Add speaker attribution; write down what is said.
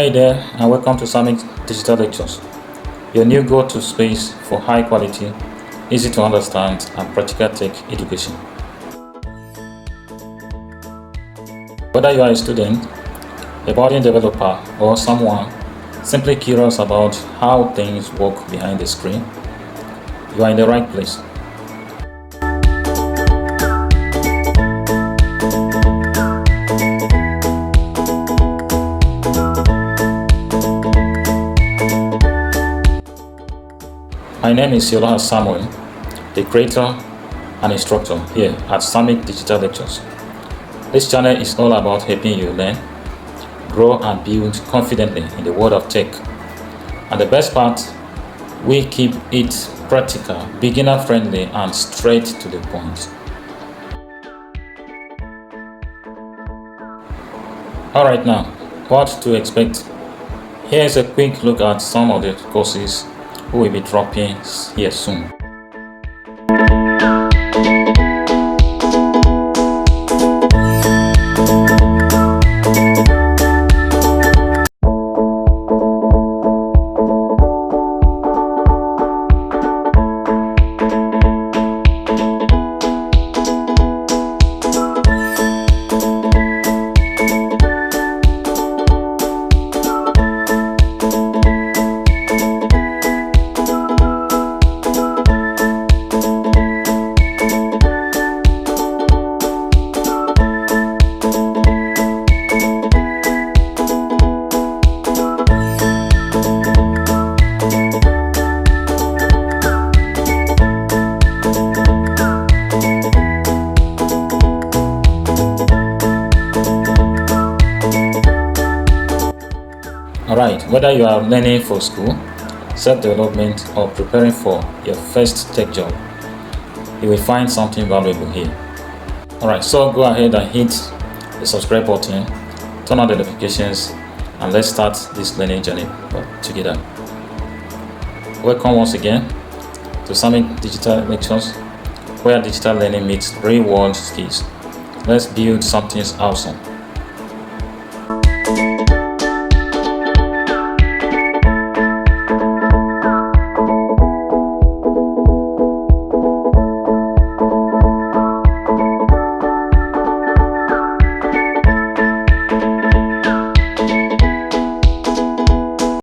Speaker 1: Hey there, and welcome to Samik Digital Lectures, your new go-to space for high quality, easy to understand, and practical tech education. Whether you are a student, a budding developer, or someone simply curious about how things work behind the screen, you are in the right place. My name is Yola Samuel, the creator and instructor here at Samik Digital Lectures. This channel is all about helping you learn, grow and build confidently in the world of tech. And the best part, we keep it practical, beginner friendly and straight to the point. Alright, now, what to expect? Here is a quick look at some of the courses we will be dropping here soon. Alright, whether you are learning for school, self-development or preparing for your first tech job, you will find something valuable here. Alright, so go ahead and hit the subscribe button, turn on the notifications, and let's start this learning journey together. Welcome once again to Samik Digital Lectures, where digital learning meets real-world skills. Let's build something awesome.